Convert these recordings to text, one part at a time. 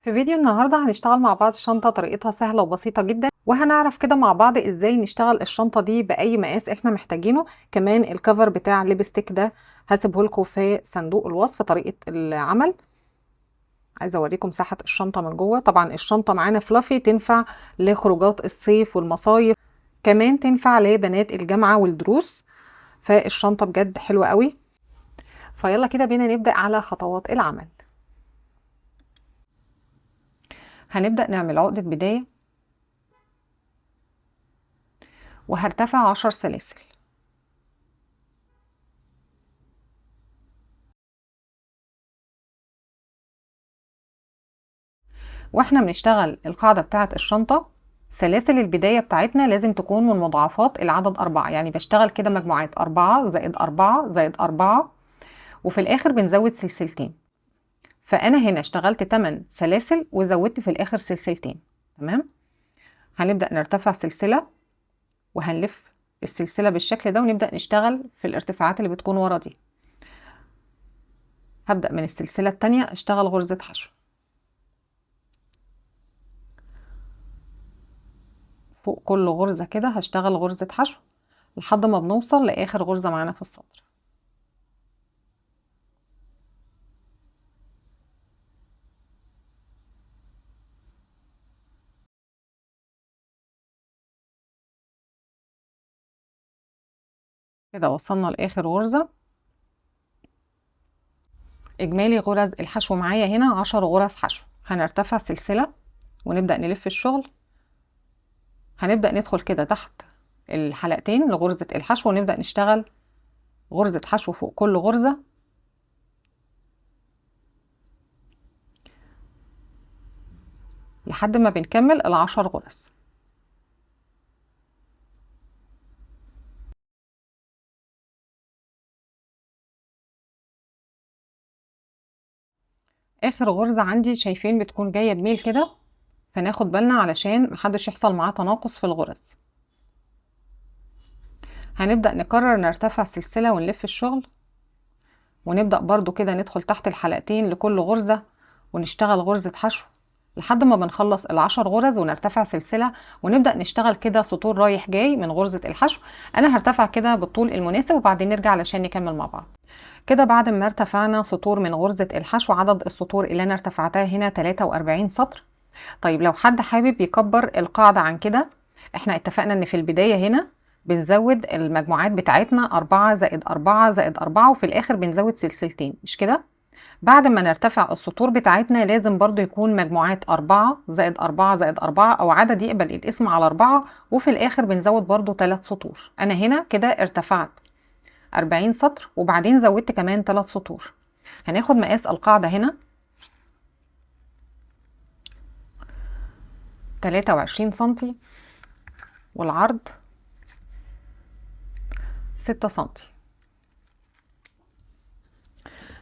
في فيديو النهاردة هنشتغل مع بعض شنطة طريقتها سهلة وبسيطة جدا، وهنعرف كده مع بعض ازاي نشتغل الشنطة دي بأي مقاس احنا محتاجينه. كمان الكفر بتاع ليبستيك ده هسيبه لكم في صندوق الوصف طريقة العمل. عايزة اوريكم مساحة الشنطة من جوه. طبعا الشنطة معانا فلافي، تنفع لخروجات الصيف والمصايف، كمان تنفع لبنات الجامعة والدروس. فالشنطة بجد حلوة قوي. فيلا كده بينا نبدأ على خطوات العمل. هنبدأ نعمل عقدة بداية، وهرتفع 10 سلاسل. واحنا بنشتغل القاعدة بتاعة الشنطة، سلاسل البداية بتاعتنا لازم تكون من مضاعفات العدد 4، يعني بشتغل كده مجموعات 4 زائد 4 زائد 4، وفي الآخر بنزود سلسلتين. فأنا هنا اشتغلت 8 سلاسل وزودت في الآخر سلسلتين. تمام. هنبدأ نرتفع سلسلة، وهنلف السلسلة بالشكل ده، ونبدأ نشتغل في الارتفاعات اللي بتكون ورا دي. هبدأ من السلسلة التانية اشتغل غرزة حشو. فوق كل غرزة كده هشتغل غرزة حشو لحد ما بنوصل لآخر غرزة معانا في السطر. كده وصلنا لآخر غرزة. إجمالي غرز الحشو معايا هنا 10 غرز حشو. هنرتفع سلسلة ونبدأ نلف الشغل. هنبدأ ندخل كده تحت الحلقتين لغرزة الحشو، ونبدأ نشتغل غرزة حشو فوق كل غرزة لحد ما بنكمل ال10 غرز. آخر غرزة عندي شايفين بتكون جاية بميل كده، فناخد بالنا علشان محدش يحصل معاه تناقص في الغرز. هنبدأ نكرر نرتفع سلسلة ونلف الشغل، ونبدأ برضو كده ندخل تحت الحلقتين لكل غرزة ونشتغل غرزة حشو لحد ما بنخلص ال10 غرز، ونرتفع سلسلة ونبدأ نشتغل كده سطور رايح جاي من غرزة الحشو. أنا هرتفع كده بالطول المناسب وبعدين نرجع علشان نكمل مع بعض. كده بعد ما ارتفعنا سطور من غرزة الحشو، عدد السطور اللي أنا ارتفعتها هنا 43 سطر. طيب لو حد حابب يكبر القاعدة عن كده، احنا اتفقنا ان في البداية هنا بنزود المجموعات بتاعتنا 4 زائد 4 زائد 4، وفي الآخر بنزود سلسلتين، مش كده؟ بعد ما نرتفع السطور بتاعتنا لازم برضو يكون مجموعات 4 زائد 4 زائد 4، أو عدد يقبل الاسم على 4، وفي الآخر بنزود برضو 3 سطور. أنا هنا كده ارتفعت 40 سطر وبعدين زودت كمان 3 سطور. هناخد مقاس القاعدة هنا 23 سنتي، والعرض 6 سنتي.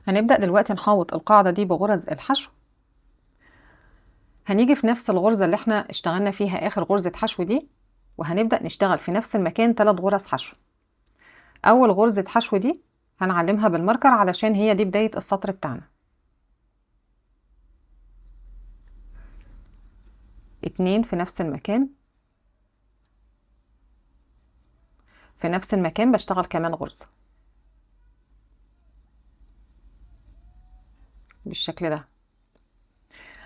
هنبدأ دلوقتي نحوط القاعدة دي بغرز الحشو. هنيجي في نفس الغرزة اللي احنا اشتغلنا فيها آخر غرزة حشو دي، وهنبدأ نشتغل في نفس المكان 3 غرز حشو. أول غرزة حشو دي هنعلمها بالماركر علشان هي دي بداية السطر بتاعنا. 2 في نفس المكان، في نفس المكان بشتغل كمان غرزة بالشكل ده.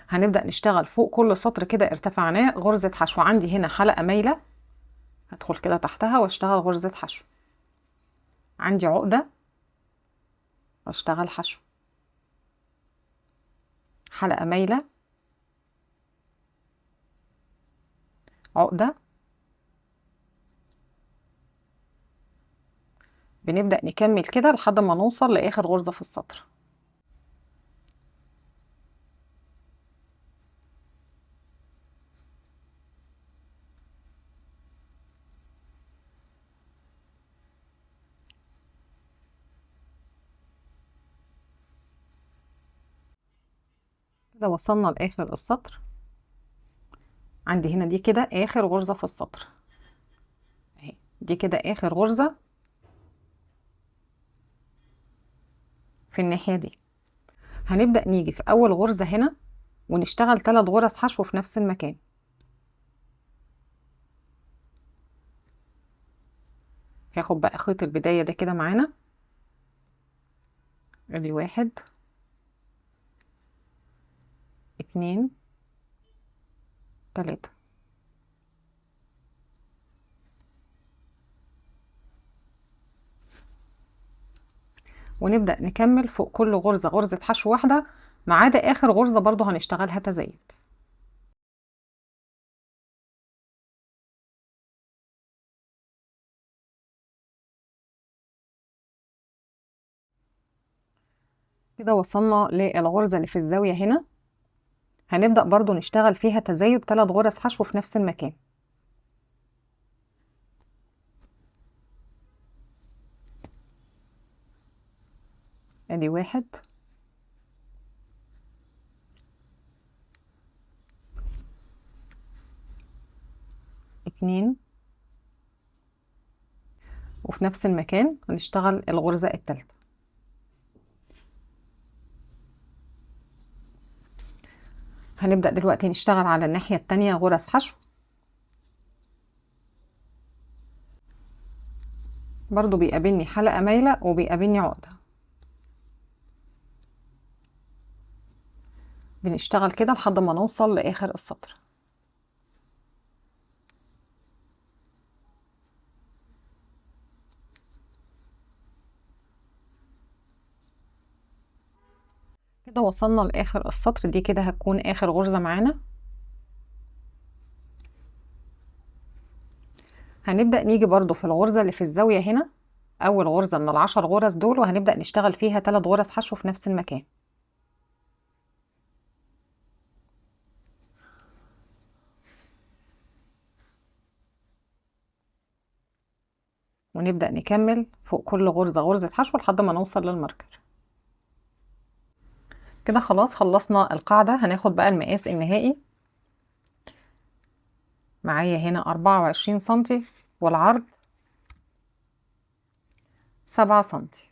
هنبدأ نشتغل فوق كل سطر كده ارتفعناه غرزة حشو. عندي هنا حلقة مايلة هدخل كده تحتها واشتغل غرزة حشو. عندي عقدة واشتغل حشو، حلقة مايلة، عقدة. بنبدأ نكمل كده لحد ما نوصل لآخر غرزة في السطر. كده وصلنا لآخر السطر. عندي هنا دي كده آخر غرزة في السطر اهي، دي كده آخر غرزة في الناحية دي. هنبدأ نيجي في أول غرزة هنا ونشتغل 3 غرز حشو في نفس المكان. هاخد بقى خيط البداية ده كده معانا، ادي 1 2 3. ونبدأ نكمل فوق كل غرزة غرزة حشو واحدة، ما عدا آخر غرزة برضو هنشتغلها تزايد. كده وصلنا للغرزة اللي في الزاوية هنا، هنبدأ برضو نشتغل فيها تزايد 3 غرز حشو في نفس المكان. ادي 1 2، وفي نفس المكان هنشتغل الغرزة الثالثة. هنبدأ دلوقتي نشتغل على الناحية التانية غرز حشو، برضو بيقابلني حلقة مايلة وبيقابلني عقدة. بنشتغل كده لحد ما نوصل لآخر السطر. كده وصلنا لآخر السطر، دي كده هتكون آخر غرزة معانا. هنبدأ نيجي برضو في الغرزة اللي في الزاوية هنا، أول غرزة من ال10 غرز دول، وهنبدأ نشتغل فيها 3 غرز حشو في نفس المكان. ونبدأ نكمل فوق كل غرزة غرزة حشو لحد ما نوصل للماركر. كده خلاص خلصنا القاعدة. هناخد بقى المقاس النهائي. معايا هنا 24 سنتي والعرض 7 سنتي.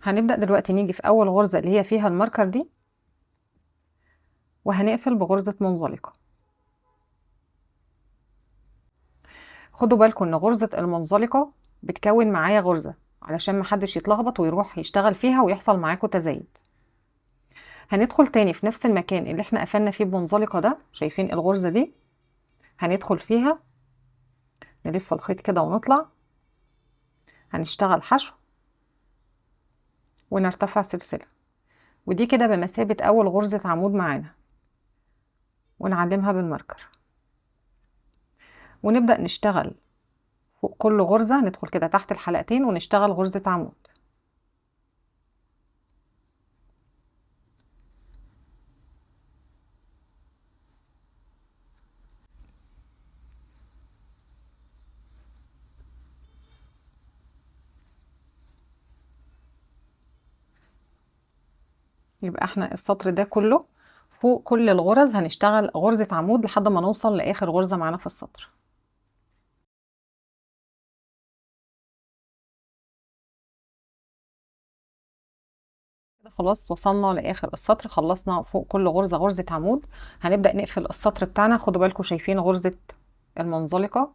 هنبدأ دلوقتي نيجي في أول غرزة اللي هي فيها الماركر دي، وهنقفل بغرزة منزلقة. خدوا بالكم ان غرزة المنزلقة بتكون معايا غرزة، علشان محدش يتلخبط ويروح يشتغل فيها ويحصل معاكم تزايد. هندخل تاني في نفس المكان اللي احنا قفلنا فيه بمنزلقة ده، شايفين الغرزة دي؟ هندخل فيها، نلف الخيط كده ونطلع، هنشتغل حشو ونرتفع سلسلة، ودي كده بمثابة أول غرزة عمود معانا، ونعلمها بالماركر. ونبدأ نشتغل فوق كل غرزة، ندخل كده تحت الحلقتين ونشتغل غرزة عمود. يبقى احنا السطر ده كله فوق كل الغرز هنشتغل غرزة عمود لحد ما نوصل لآخر غرزة معانا في السطر. كده خلاص وصلنا لآخر السطر، خلصنا فوق كل غرزة غرزة عمود. هنبدأ نقفل السطر بتاعنا. خدوا بالكم شايفين غرزة المنزلقة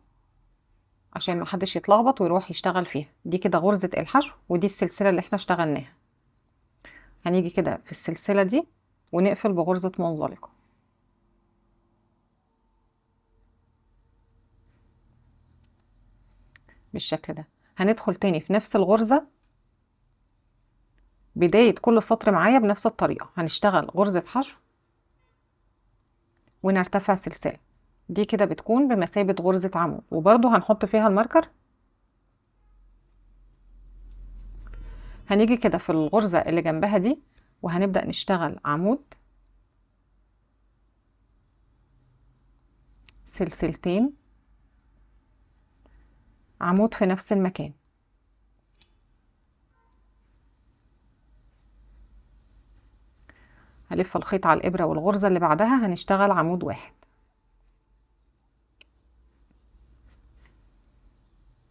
عشان محدش يتلخبط ويروح يشتغل فيها، دي كده غرزة الحشو ودي السلسلة اللي احنا اشتغلناها. هنيجي كده في السلسلة دي ونقفل بغرزة منزلقة بالشكل ده. هندخل تاني في نفس الغرزة بداية كل سطر معايا بنفس الطريقة، هنشتغل غرزة حشو ونرتفع سلسلة، دي كده بتكون بمثابة غرزة عمود، وبرضو هنحط فيها الماركر. هنيجي كده في الغرزة اللي جنبها دي وهنبدأ نشتغل عمود، سلسلتين، عمود في نفس المكان. هلف الخيط على الإبرة والغرزة اللي بعدها هنشتغل عمود واحد.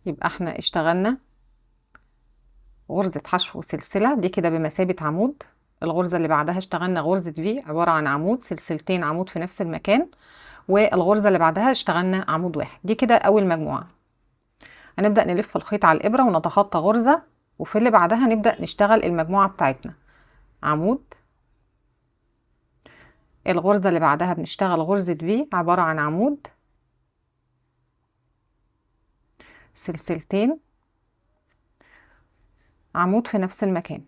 يبقى احنا اشتغلنا غرزة حشو وسلسلة، دي كده بمثابة عمود، الغرزة اللي بعدها اشتغلنا غرزة في عبارة عن عمود، سلسلتين، عمود في نفس المكان، والغرزة اللي بعدها اشتغلنا عمود واحد. دي كده اول مجموعة. هنبدأ نلف الخيط على الإبرة ونتخطى غرزة، وفي اللي بعدها نبدأ نشتغل المجموعة بتاعتنا عمود. الغرزة اللي بعدها بنشتغل غرزة في عبارة عن عمود، سلسلتين، عمود في نفس المكان.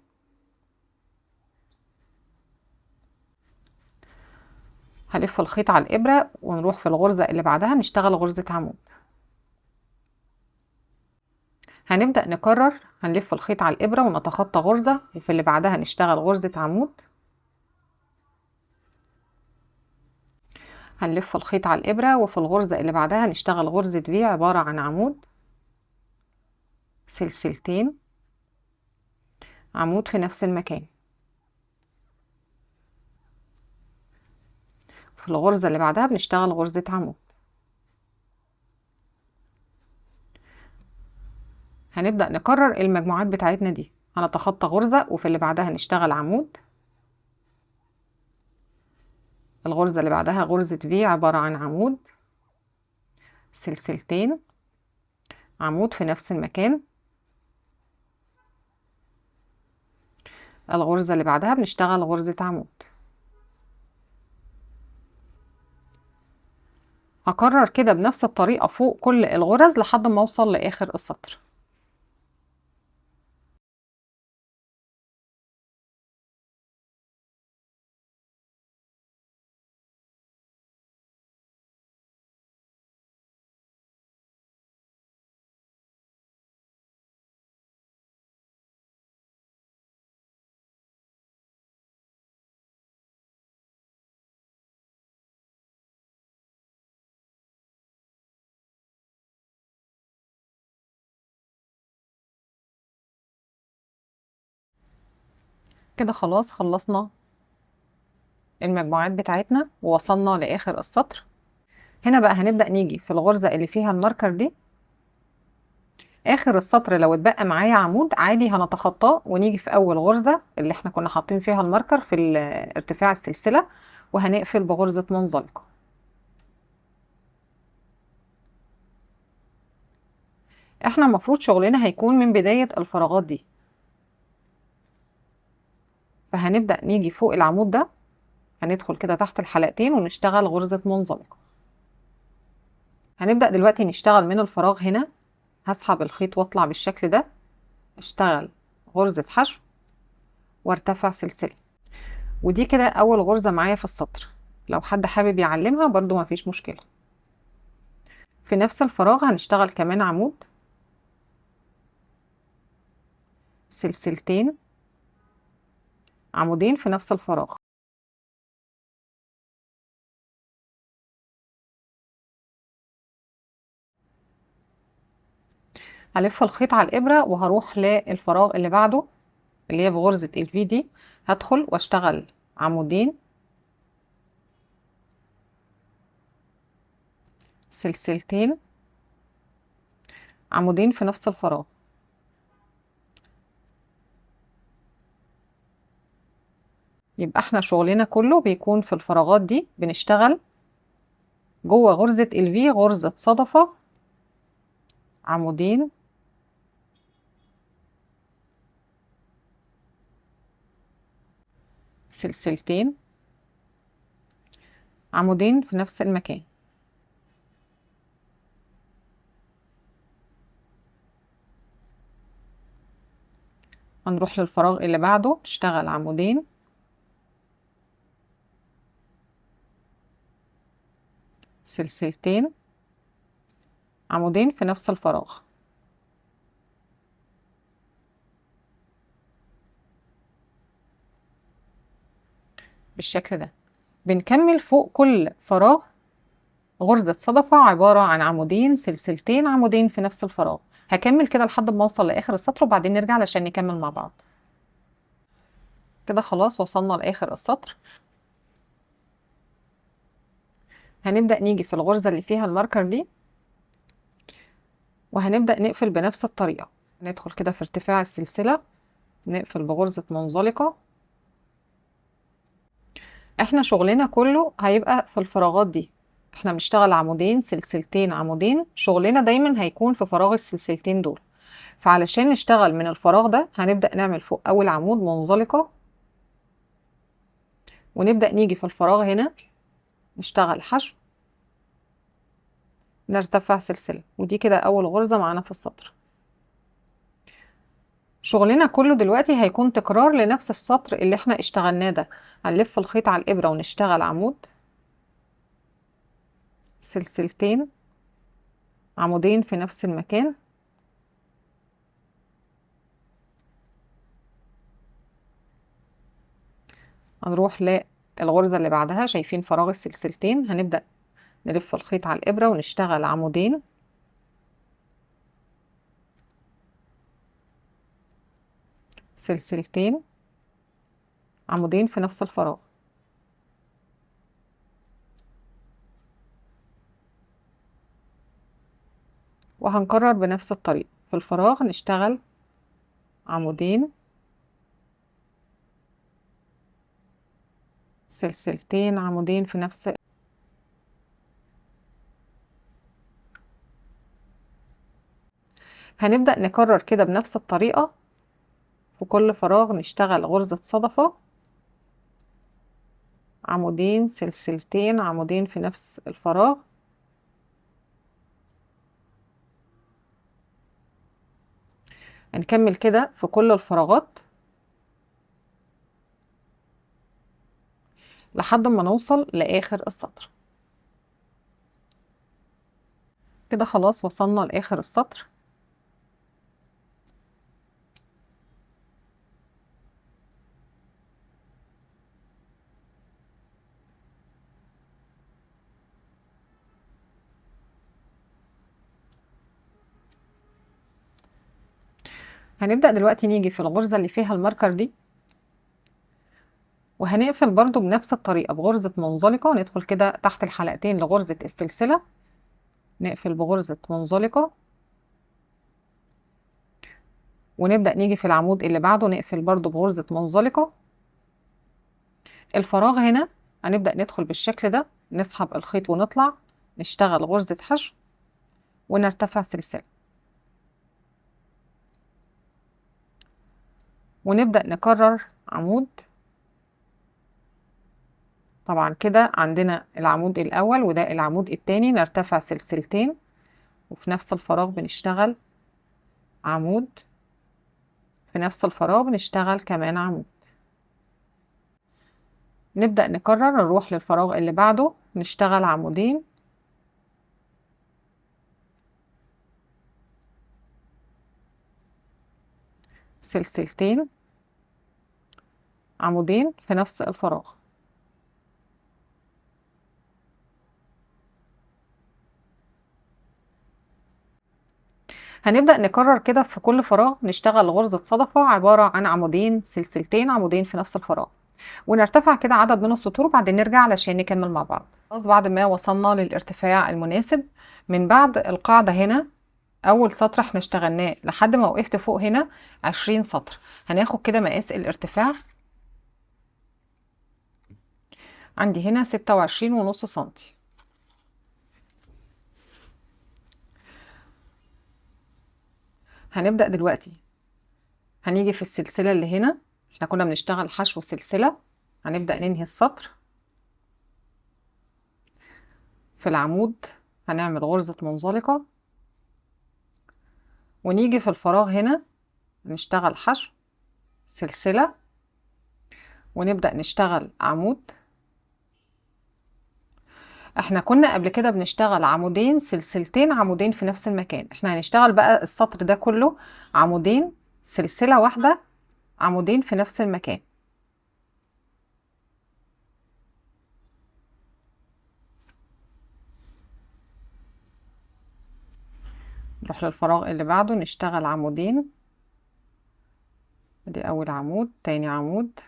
هلف الخيط على الإبرة ونروح في الغرزة اللي بعدها نشتغل غرزة عمود. هنبدأ نكرر، هنلف الخيط على الإبرة ونتخطى غرزة، وفي اللي بعدها نشتغل غرزة عمود. هنلف الخيط على الإبرة وفي الغرزة اللي بعدها نشتغل غرزة في عبارة عن عمود، سلسلتين، عمود في نفس المكان. في الغرزة اللي بعدها بنشتغل غرزة عمود. هنبدأ نكرر المجموعات بتاعتنا دي، هنتخطى غرزة وفي اللي بعدها نشتغل عمود. الغرزة اللي بعدها غرزة في عبارة عن عمود، سلسلتين، عمود في نفس المكان. الغرزة اللي بعدها بنشتغل غرزة عمود. هكرر كده بنفس الطريقة فوق كل الغرز لحد ما اوصل لآخر السطر. كده خلاص خلصنا المجموعات بتاعتنا ووصلنا لآخر السطر. هنا بقى هنبدأ نيجي في الغرزة اللي فيها الماركر دي، آخر السطر لو اتبقى معايا عمود عادي هنتخطاه ونيجي في أول غرزة اللي احنا كنا حاطين فيها الماركر في ارتفاع السلسلة، وهنقفل بغرزة منزلقة. احنا المفروض شغلنا هيكون من بداية الفراغات دي، فهنبدأ نيجي فوق العمود ده، هندخل كده تحت الحلقتين ونشتغل غرزة منزلقة. هنبدأ دلوقتي نشتغل من الفراغ هنا، هسحب الخيط واطلع بالشكل ده، اشتغل غرزة حشو وارتفع سلسلة. ودي كده أول غرزة معايا في السطر، لو حد حابب يعلمها برضو مفيش مشكلة. في نفس الفراغ هنشتغل كمان عمود، سلسلتين، عمودين في نفس الفراغ. هلف الخيط على الإبرة وهروح للفراغ اللي بعده اللي هي في غرزة الفي دي، هدخل واشتغل عمودين، سلسلتين، عمودين في نفس الفراغ. يبقى احنا شغلنا كله بيكون في الفراغات دي، بنشتغل جوه غرزة الفي غرزة صدفة، عمودين، سلسلتين، عمودين في نفس المكان. هنروح للفراغ اللي بعده نشتغل عمودين، سلسلتين، عمودين في نفس الفراغ بالشكل ده. بنكمل فوق كل فراغ غرزة صدفة عبارة عن عمودين، سلسلتين، عمودين في نفس الفراغ. هكمل كده لحد ما اوصل لاخر السطر وبعدين نرجع علشان نكمل مع بعض. كده خلاص وصلنا لاخر السطر. هنبدأ نيجي في الغرزة اللي فيها الماركر دي وهنبدأ نقفل بنفس الطريقة. ندخل كده في ارتفاع السلسلة، نقفل بغرزة منزلقة، احنا شغلنا كله هيبقى في الفراغات دي. احنا بنشتغل عمودين سلسلتين عمودين، شغلنا دايما هيكون في فراغ السلسلتين دول. فعلشان نشتغل من الفراغ ده هنبدأ نعمل فوق اول عمود منزلقة، ونبدأ نيجي في الفراغ هنا نشتغل حشو، نرتفع سلسلة، ودي كده اول غرزة معانا في السطر. شغلنا كله دلوقتي هيكون تكرار لنفس السطر اللي احنا اشتغلناه ده. هنلف الخيط على الابرة ونشتغل عمود سلسلتين عمودين في نفس المكان، هنروح للغرزة اللي بعدها. شايفين فراغ السلسلتين؟ هنبدأ نلف الخيط على الإبرة ونشتغل عمودين سلسلتين عمودين في نفس الفراغ، وهنكرر بنفس الطريقة. في الفراغ نشتغل عمودين سلسلتين عمودين في نفس. هنبدأ نكرر كده بنفس الطريقة. في كل فراغ نشتغل غرزة صدفة، عمودين سلسلتين عمودين في نفس الفراغ، هنكمل كده في كل الفراغات لحد ما نوصل لآخر السطر. كده خلاص وصلنا لآخر السطر. هنبدأ دلوقتي نيجي في الغرزة اللي فيها الماركر دي، وهنقفل برضو بنفس الطريقة بغرزة منزلقة، ندخل كده تحت الحلقتين لغرزة السلسلة، نقفل بغرزة منزلقة، ونبدأ نيجي في العمود اللي بعده نقفل برضو بغرزة منزلقة. الفراغ هنا هنبدأ ندخل بالشكل ده، نسحب الخيط ونطلع نشتغل غرزة حشو ونرتفع سلسلة، ونبدأ نكرر عمود. طبعا كده عندنا العمود الأول وده العمود التاني، نرتفع سلسلتين وفي نفس الفراغ بنشتغل عمود، في نفس الفراغ بنشتغل كمان عمود. نبدأ نكرر، نروح للفراغ اللي بعده نشتغل عمودين سلسلتين عمودين في نفس الفراغ. هنبدأ نكرر كده في كل فراغ نشتغل غرزة صدفة عبارة عن عمودين سلسلتين عمودين في نفس الفراغ، ونرتفع كده عدد من السطور وبعدين نرجع علشان نكمل مع بعض. خلاص بعد ما وصلنا للارتفاع المناسب من بعد القاعدة هنا، أول سطر احنا اشتغلناه لحد ما وقفت فوق هنا 20 سطر، هناخد كده مقاس الارتفاع. عندي هنا 26.5 سنتي. هنبدأ دلوقتي هنيجي في السلسلة اللي هنا، احنا كنا بنشتغل حشو سلسلة، هنبدأ ننهي السطر. في العمود هنعمل غرزة منزلقة، ونيجي في الفراغ هنا نشتغل حشو سلسلة، ونبدأ نشتغل عمود. احنا كنا قبل كده بنشتغل عمودين سلسلتين عمودين في نفس المكان، احنا هنشتغل بقى السطر ده كله عمودين سلسلة واحدة عمودين في نفس المكان. نروح للفراغ اللي بعده نشتغل عمودين، ادي اول عمود تاني عمود،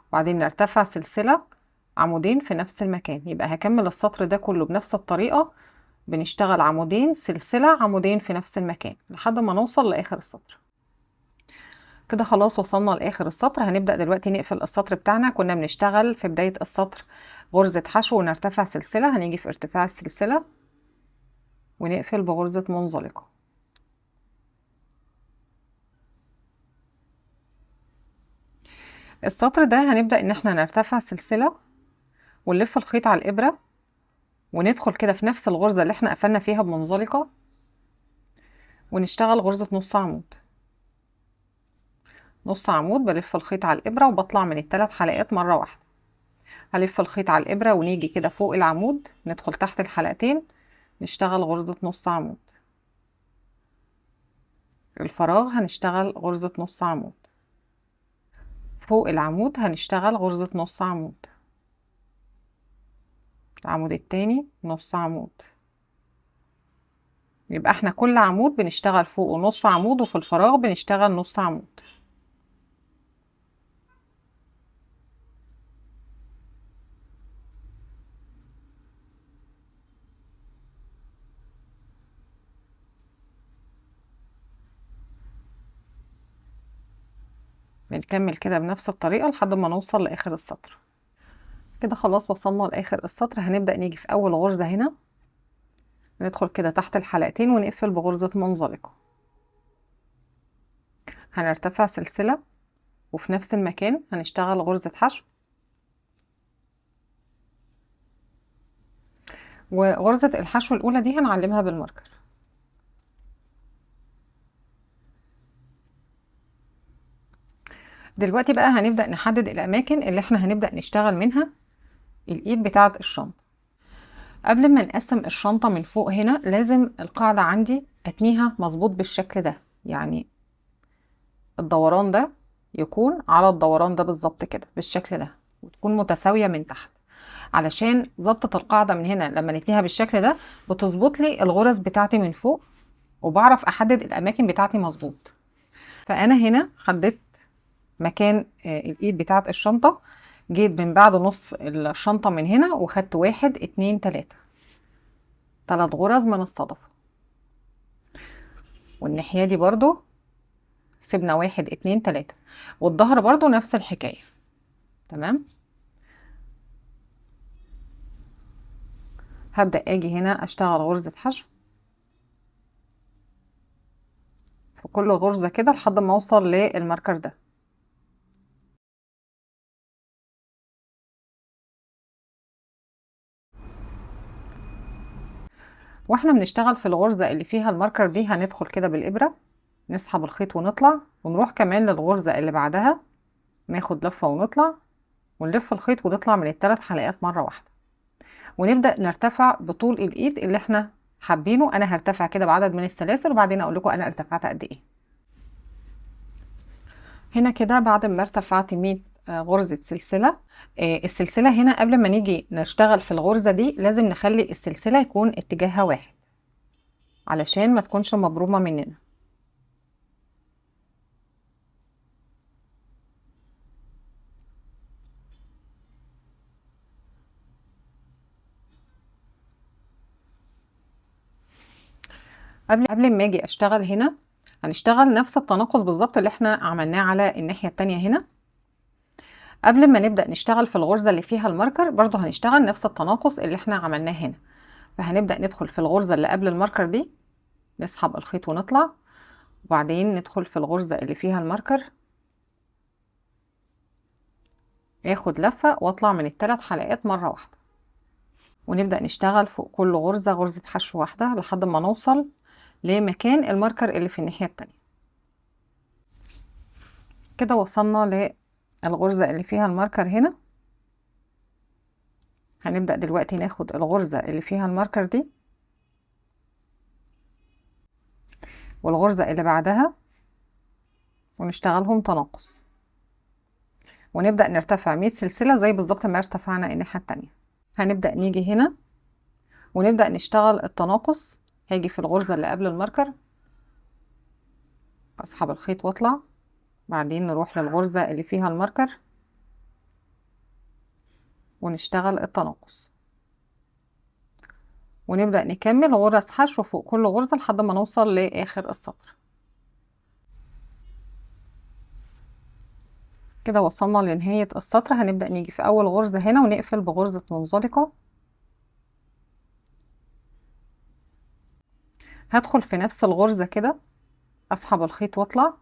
وبعدين نرتفع سلسلة عمودين في نفس المكان. يبقى هكمل السطر ده كله بنفس الطريقة، بنشتغل عمودين سلسلة عمودين في نفس المكان لحد ما نوصل لآخر السطر. كده خلاص وصلنا لاخر السطر. هنبدأ دلوقتي نقفل السطر بتاعنا. كنا بنشتغل في بداية السطر غرزة حشو ونرتفع سلسلة، هنيجي في ارتفاع السلسلة ونقفل بغرزة منزلقة. السطر ده هنبدأ ان احنا نرتفع سلسلة ونلف الخيط على الإبرة وندخل كده في نفس الغرزة اللي احنا قفلنا فيها بمنزلقة ونشتغل غرزة نص عمود. نص عمود بلف الخيط على الإبرة وبطلع من الثلاث حلقات مرة واحدة. هلف الخيط على الإبرة ونيجي كده فوق العمود ندخل تحت الحلقتين نشتغل غرزة نص عمود. الفراغ هنشتغل غرزة نص عمود. فوق العمود هنشتغل غرزة نص عمود. العمود التاني نص عمود. يبقى احنا كل عمود بنشتغل فوقه نص عمود وفي الفراغ بنشتغل نص عمود. بنكمل كده بنفس الطريقة لحد ما نوصل لآخر السطر. كده خلاص وصلنا لآخر السطر. هنبدأ نيجي في أول غرزة هنا ندخل كده تحت الحلقتين ونقفل بغرزة منزلقة. هنرتفع سلسلة وفي نفس المكان هنشتغل غرزة حشو، وغرزة الحشو الأولى دي هنعلمها بالماركر. دلوقتي بقى هنبدأ نحدد الأماكن اللي احنا هنبدأ نشتغل منها الإيد بتاعة الشنطة. قبل ما نقسم الشنطة من فوق هنا لازم القاعدة عندي أتنيها مظبوط بالشكل ده، يعني الدوران ده يكون على الدوران ده بالظبط كده بالشكل ده وتكون متساوية من تحت، علشان ظبطة القاعدة من هنا لما نتنيها بالشكل ده بتظبط لي الغرز بتاعتي من فوق وبعرف أحدد الأماكن بتاعتي مظبوط. فأنا هنا حددت مكان الإيد بتاعة الشنطة، جيت من بعد نص الشنطة من هنا وخدت 1 2 3 3 غرز من الصدفة، والناحية دي برضو سيبنا 1 2 3، والظهر برضو نفس الحكاية. تمام. هبدأ اجي هنا اشتغل غرزة حشو في كل غرزة كده لحد ما اوصل للماركر ده. واحنا بنشتغل في الغرزة اللي فيها الماركر دي هندخل كده بالإبرة نسحب الخيط ونطلع ونروح كمان للغرزة اللي بعدها ناخد لفة ونطلع ونلف الخيط ونطلع من الثلاث حلقات مرة واحدة، ونبدأ نرتفع بطول الإيد اللي احنا حابينه. انا هرتفع كده بعدد من السلاسل وبعدين اقول لكم انا ارتفعت قد ايه. هنا كده بعد ما ارتفعت 100 غرزة سلسلة. السلسلة هنا قبل ما نيجي نشتغل في الغرزة دي لازم نخلي السلسلة يكون اتجاهها واحد علشان ما تكونش مبرومة مننا. قبل ما اجي اشتغل هنا هنشتغل نفس التناقص بالظبط اللي احنا عملناه على الناحية التانية هنا. قبل ما نبدأ نشتغل في الغرزة اللي فيها الماركر برضو هنشتغل نفس التناقص اللي احنا عملناه هنا. فهنبدأ ندخل في الغرزة اللي قبل الماركر دي نسحب الخيط ونطلع، وبعدين ندخل في الغرزة اللي فيها الماركر اخد لفة واطلع من الثلاث حلقات مرة واحدة، ونبدأ نشتغل فوق كل غرزة غرزة حشو واحدة لحد ما نوصل لمكان الماركر اللي في الناحية التانية. كده وصلنا للغرزة اللي فيها الماركر هنا. هنبدأ دلوقتي ناخد الغرزة اللي فيها الماركر دي والغرزة اللي بعدها ونشتغلهم تناقص، ونبدأ نرتفع 100 سلسلة زي بالظبط ما ارتفعنا الناحية التانية. هنبدأ نيجي هنا ونبدأ نشتغل التناقص. هاجي في الغرزة اللي قبل الماركر اسحب الخيط واطلع، بعدين نروح للغرزة اللي فيها الماركر ونشتغل التناقص، ونبدأ نكمل غرز حشو فوق كل غرزة لحد ما نوصل لآخر السطر. كده وصلنا لنهاية السطر. هنبدأ نيجي في أول غرزة هنا ونقفل بغرزة منزلقة. هدخل في نفس الغرزة كده، أسحب الخيط وأطلع،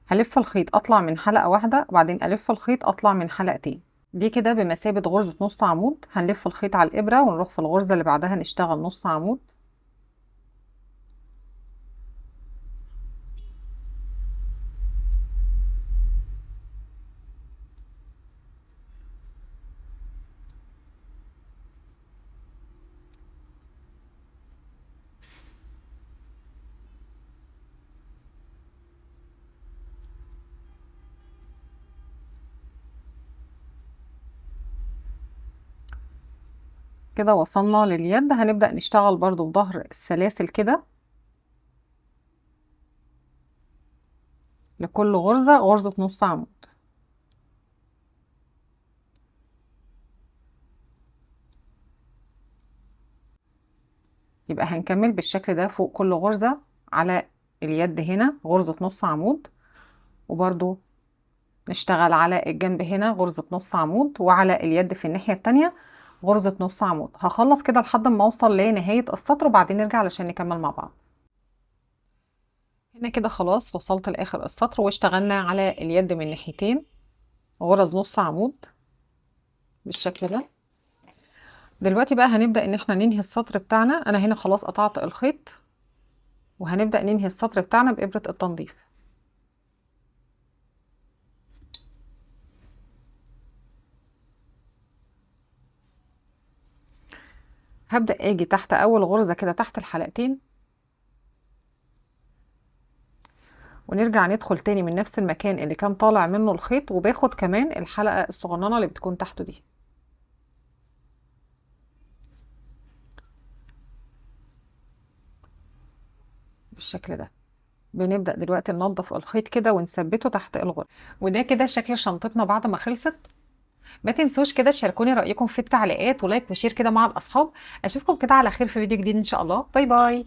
هلف الخيط أطلع من حلقة واحدة وبعدين ألف الخيط أطلع من حلقتين. دي كده بمثابة غرزة نص عمود. هنلف الخيط على الإبرة ونروح في الغرزة اللي بعدها نشتغل نص عمود. كده وصلنا لليد. هنبدأ نشتغل برضو في ظهر السلاسل كده، لكل غرزة غرزة نص عمود. يبقى هنكمل بالشكل ده فوق كل غرزة على اليد هنا غرزة نص عمود، وبرضو نشتغل على الجنب هنا غرزة نص عمود، وعلى اليد في الناحية التانية غرزة نص عمود. هخلص كده لحد ما اوصل لنهاية السطر وبعدين نرجع علشان نكمل مع بعض. هنا كده خلاص وصلت لاخر السطر واشتغلنا على اليد من ناحيتين غرز نص عمود بالشكل ده. دلوقتي بقى هنبدأ ان احنا ننهي السطر بتاعنا. انا هنا خلاص قطعت الخيط، وهنبدأ ننهي السطر بتاعنا بإبرة التنظيف. هبدأ اجي تحت اول غرزة كده تحت الحلقتين، ونرجع ندخل تاني من نفس المكان اللي كان طالع منه الخيط، وباخد كمان الحلقة الصغننة اللي بتكون تحته دي. بالشكل ده. بنبدأ دلوقتي ننضف الخيط كده ونثبته تحت الغرزة. وده كده شكل شنطتنا بعد ما خلصت. ما تنسوش كده تشاركوني رأيكم في التعليقات، ولايك وشير كده مع الأصحاب. أشوفكم كده على خير في فيديو جديد إن شاء الله. باي باي.